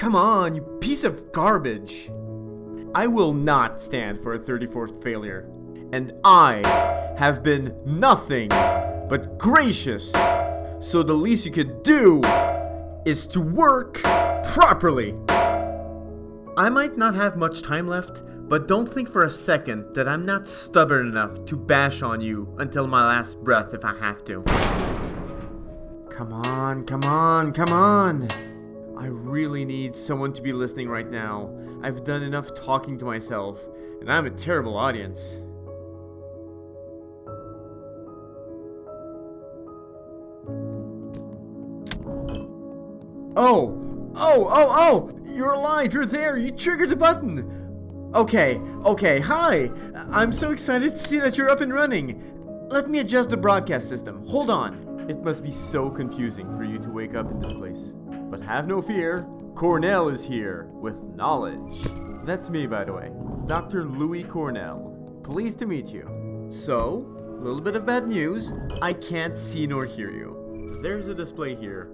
Come on, you piece of garbage. I will not stand for a 34th failure. And I have been nothing but gracious. So the least you could do is to work properly. I might not have much time left, but don't think for a second that I'm not stubborn enough to bash on you until my last breath if I have to. Come on, come on, come on. I really need someone to be listening right now. I've done enough talking to myself, and I'm a terrible audience. Oh! You're alive! You're there! You triggered the button! Okay, hi! I'm so excited to see that you're up and running! Let me adjust the broadcast system. Hold on! It must be so confusing for you to wake up in this place. But have no fear, Cornell is here with knowledge. That's me, by the way, Dr. Louis Cornell. Pleased to meet you. So, a little bit of bad news, I can't see nor hear you. There's a display here,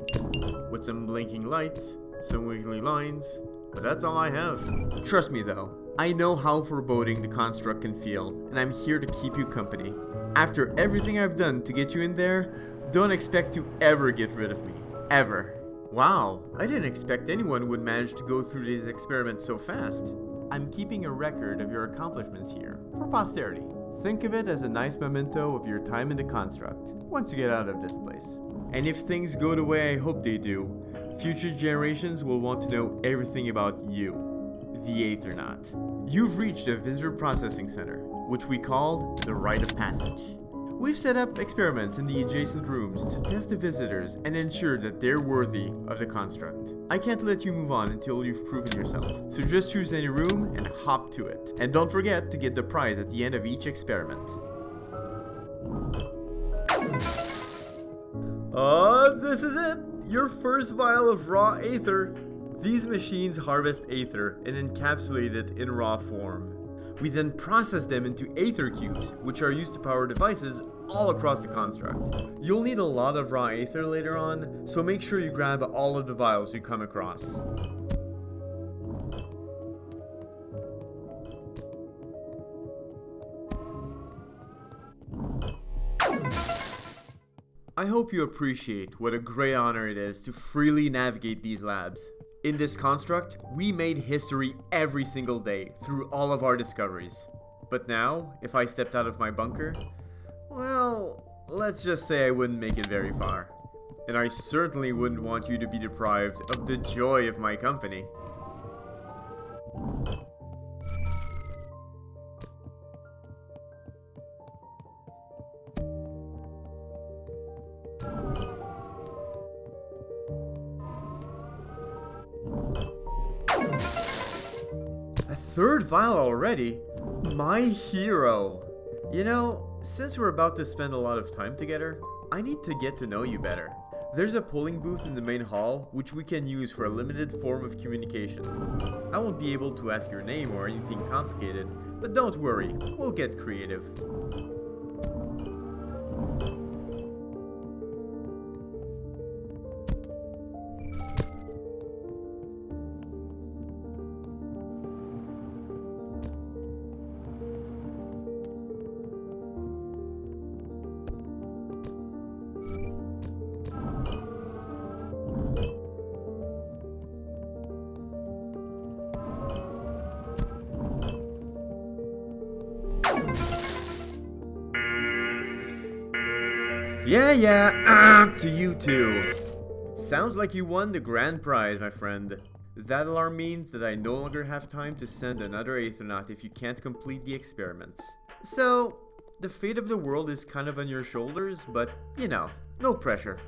with some blinking lights, some wiggly lines, but that's all I have. Trust me though, I know how foreboding the construct can feel, and I'm here to keep you company. After everything I've done to get you in there, don't expect to ever get rid of me. Ever. Wow, I didn't expect anyone would manage to go through these experiments so fast. I'm keeping a record of your accomplishments here, for posterity. Think of it as a nice memento of your time in the construct, once you get out of this place. And if things go the way I hope they do, future generations will want to know everything about you, the Aethernaut. You've reached the Visitor Processing Center, which we called the Rite of Passage. We've set up experiments in the adjacent rooms to test the visitors and ensure that they're worthy of the construct. I can't let you move on until you've proven yourself, so just choose any room and hop to it. And don't forget to get the prize at the end of each experiment. This is it! Your first vial of raw Aether. These machines harvest Aether and encapsulate it in raw form. We then process them into Aether cubes, which are used to power devices all across the construct. You'll need a lot of raw Aether later on, so make sure you grab all of the vials you come across. I hope you appreciate what a great honor it is to freely navigate these labs. In this construct, we made history every single day through all of our discoveries. But now, if I stepped out of my bunker, well, let's just say I wouldn't make it very far. And I certainly wouldn't want you to be deprived of the joy of my company. Third vial already? My hero. You know, since we're about to spend a lot of time together, I need to get to know you better. There's a polling booth in the main hall, which we can use for a limited form of communication. I won't be able to ask your name or anything complicated, but don't worry, we'll get creative. Yeah, to you too. Sounds like you won the grand prize, my friend. That alarm means that I no longer have time to send another Aethernaut if you can't complete the experiments. So, the fate of the world is kind of on your shoulders, but, you know, no pressure.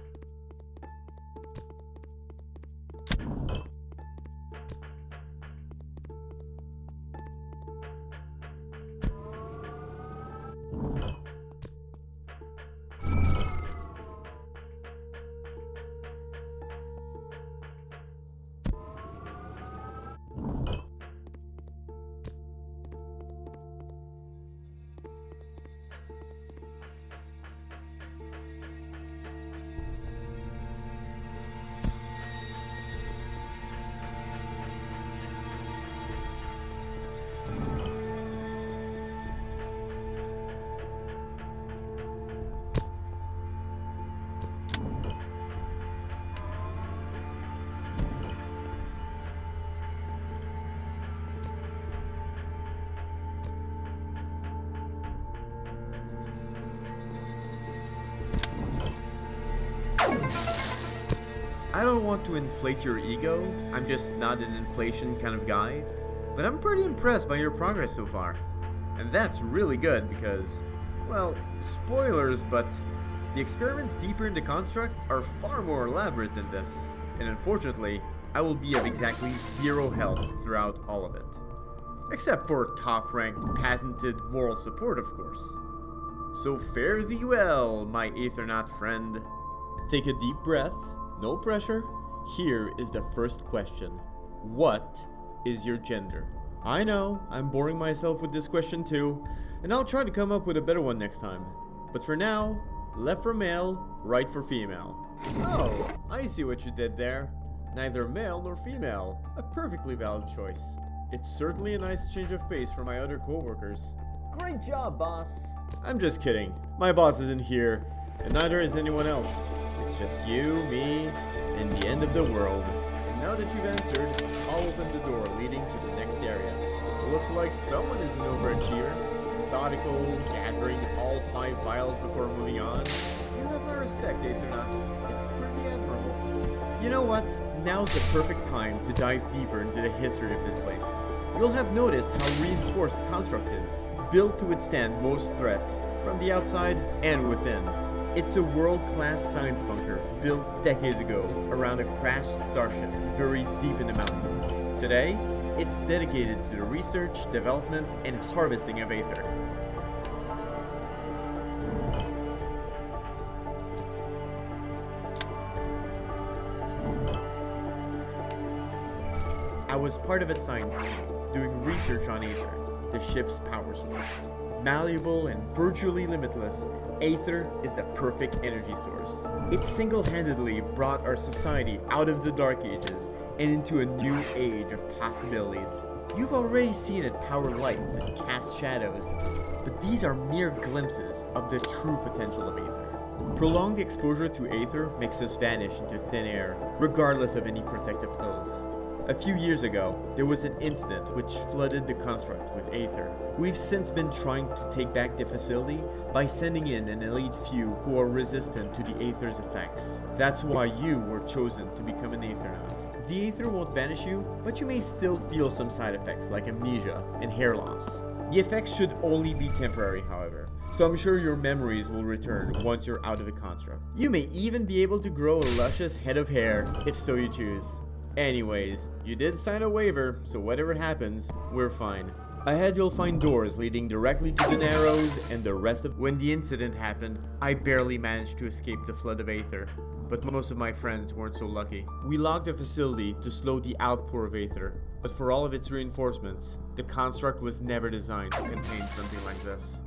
I don't want to inflate your ego, I'm just not an inflation kind of guy, but I'm pretty impressed by your progress so far. And that's really good because, well, spoilers, but the experiments deeper in the construct are far more elaborate than this. And unfortunately, I will be of exactly zero help throughout all of it. Except for top-ranked, patented moral support, of course. So fare thee well, my Aethernaut friend. Take a deep breath, no pressure. Here is the first question. What is your gender? I know, I'm boring myself with this question too, and I'll try to come up with a better one next time. But for now, left for male, right for female. Oh, I see what you did there. Neither male nor female. A perfectly valid choice. It's certainly a nice change of pace for my other co-workers. Great job, boss. I'm just kidding. My boss isn't here, and neither is anyone else. It's just you, me, and the end of the world. And now that you've answered, I'll open the door leading to the next area. It looks like someone is an overachiever. Methodical, gathering all 5 vials before moving on. You have my respect, Aethernaut. It's pretty admirable. You know what? Now's the perfect time to dive deeper into the history of this place. You'll have noticed how reinforced the construct is, built to withstand most threats, from the outside and within. It's a world-class science bunker built decades ago around a crashed starship buried deep in the mountains. Today, it's dedicated to the research, development, and harvesting of Aether. I was part of a science team doing research on Aether, the ship's power source. Malleable and virtually limitless, Aether is the perfect energy source. It single-handedly brought our society out of the Dark Ages and into a new age of possibilities. You've already seen it power lights and cast shadows, but these are mere glimpses of the true potential of Aether. Prolonged exposure to Aether makes us vanish into thin air, regardless of any protective clothes. A few years ago, there was an incident which flooded the construct with Aether. We've since been trying to take back the facility by sending in an elite few who are resistant to the Aether's effects. That's why you were chosen to become an Aethernaut. The Aether won't vanish you, but you may still feel some side effects like amnesia and hair loss. The effects should only be temporary, however, so I'm sure your memories will return once you're out of the construct. You may even be able to grow a luscious head of hair, if so you choose. Anyways, you did sign a waiver, so whatever happens, we're fine. Ahead you'll find doors leading directly to the Narrows and the rest of— When the incident happened, I barely managed to escape the flood of Aether, but most of my friends weren't so lucky. We locked the facility to slow the outpour of Aether, but for all of its reinforcements, the construct was never designed to contain something like this.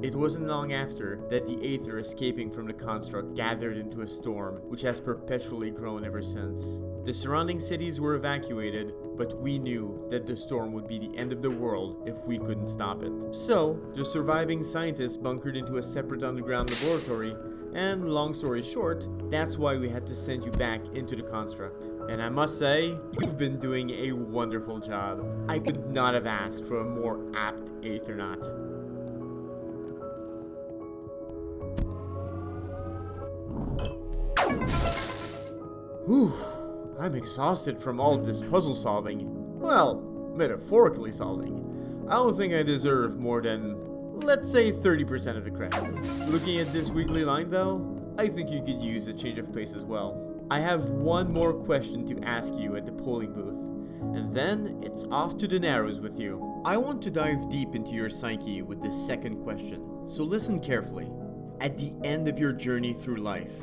It wasn't long after that the Aether escaping from the construct gathered into a storm, which has perpetually grown ever since. The surrounding cities were evacuated, but we knew that the storm would be the end of the world if we couldn't stop it. So, the surviving scientists bunkered into a separate underground laboratory, and long story short, that's why we had to send you back into the construct. And I must say, you've been doing a wonderful job. I could not have asked for a more apt Aethernaut. Whew, I'm exhausted from all of this puzzle solving. Well, metaphorically solving. I don't think I deserve more than, let's say, 30% of the credit. Looking at this weekly line though, I think you could use a change of pace as well. I have one more question to ask you at the polling booth, and then it's off to the Narrows with you. I want to dive deep into your psyche with this second question, so listen carefully. At the end of your journey through life,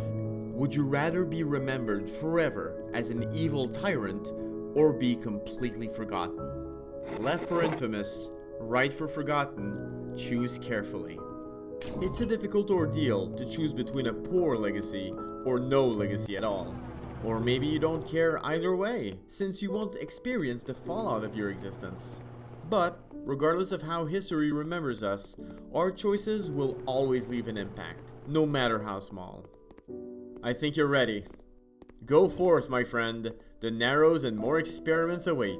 Would you rather be remembered forever as an evil tyrant or be completely forgotten? Left for infamous, right for forgotten, choose carefully. It's a difficult ordeal to choose between a poor legacy or no legacy at all. Or maybe you don't care either way, since you won't experience the fallout of your existence. But, regardless of how history remembers us, our choices will always leave an impact, no matter how small. I think you're ready. Go forth, my friend. The Narrows and more experiments await.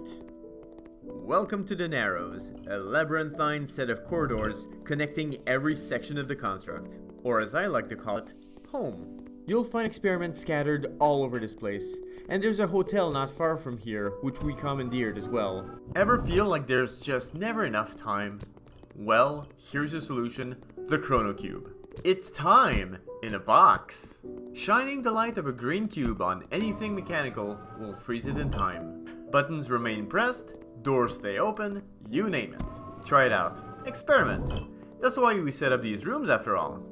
Welcome to the Narrows, a labyrinthine set of corridors connecting every section of the construct, or as I like to call it, home. You'll find experiments scattered all over this place, and there's a hotel not far from here which we commandeered as well. Ever feel like there's just never enough time? Well, here's your solution, the Chrono Cube. It's time! In a box! Shining the light of a green cube on anything mechanical will freeze it in time. Buttons remain pressed, doors stay open, you name it. Try it out. Experiment. That's why we set up these rooms after all.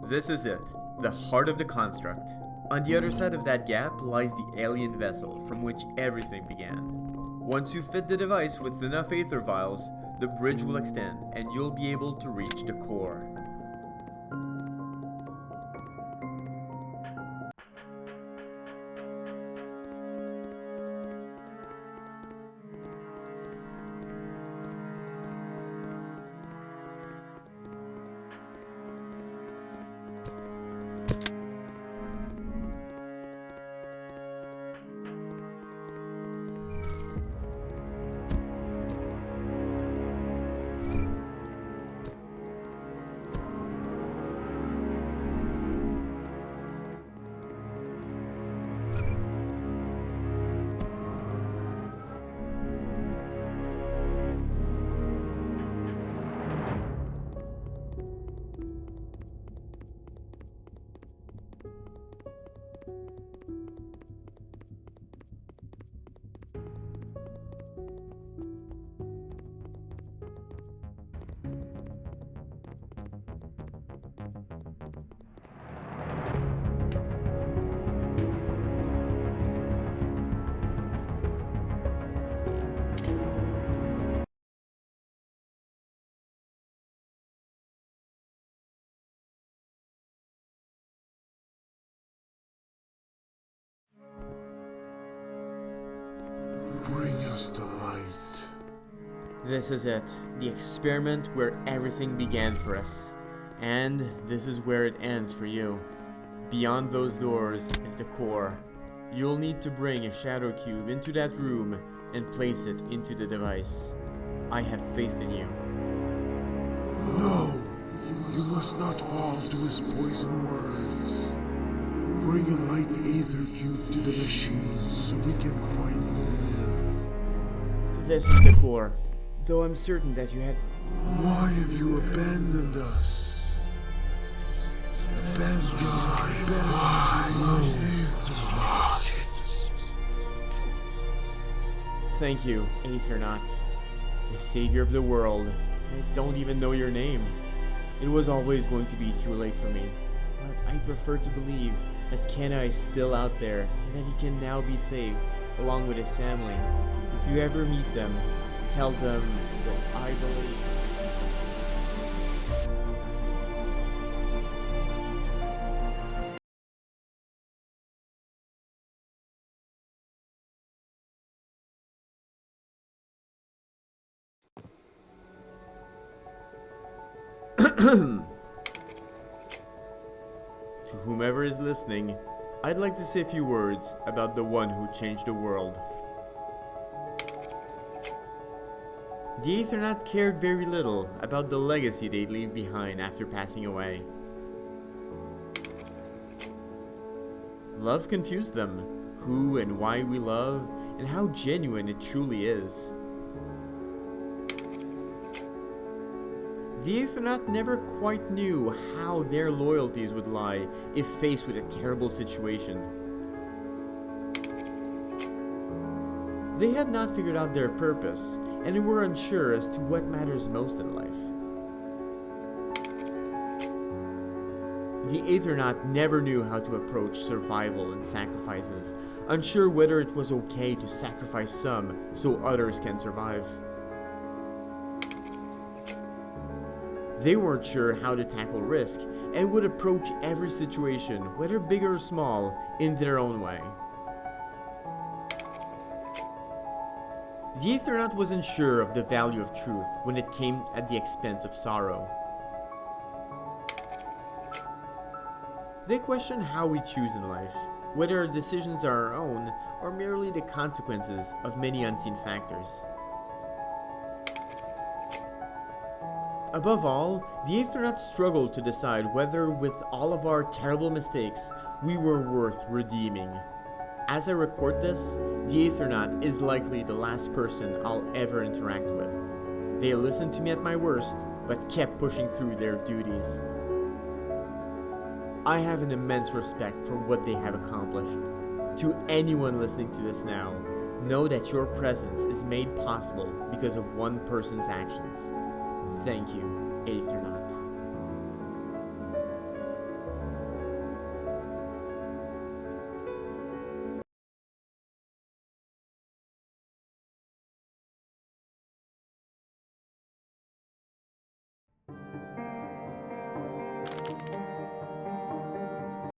This is it, the heart of the construct. On the other side of that gap lies the alien vessel from which everything began. Once you fit the device with enough Aether vials, the bridge will extend and you'll be able to reach the core. Bring us the light. This is it, the experiment where everything began for us. And this is where it ends for you. Beyond those doors is the core. You'll need to bring a shadow cube into that room and place it into the device. I have faith in you. No! You must not fall to his poison words. Bring a light Aether cube to the machine so we can finally live. This is the core, though I'm certain that you had... Why have you abandoned us? Abandoned us. Thank you, Aethernaut, the savior of the world. I don't even know your name. It was always going to be too late for me, but I prefer to believe that Kenna is still out there and that he can now be saved, along with his family. If you ever meet them, tell them that I believe. To whomever is listening, I'd like to say a few words about the one who changed the world. The Aethernaut cared very little about the legacy they'd leave behind after passing away. Love confused them, who and why we love, and how genuine it truly is. The Aethernaut never quite knew how their loyalties would lie if faced with a terrible situation. They had not figured out their purpose, and were unsure as to what matters most in life. The Aethernaut never knew how to approach survival and sacrifices, unsure whether it was okay to sacrifice some so others can survive. They weren't sure how to tackle risk, and would approach every situation, whether big or small, in their own way. The Aethernaut wasn't sure of the value of truth when it came at the expense of sorrow. They question how we choose in life, whether our decisions are our own or merely the consequences of many unseen factors. Above all, the Aethernaut struggled to decide whether, with all of our terrible mistakes, we were worth redeeming. As I record this, the Aethernaut is likely the last person I'll ever interact with. They listened to me at my worst, but kept pushing through their duties. I have an immense respect for what they have accomplished. To anyone listening to this now, know that your presence is made possible because of one person's actions. Thank you, Aethernaut.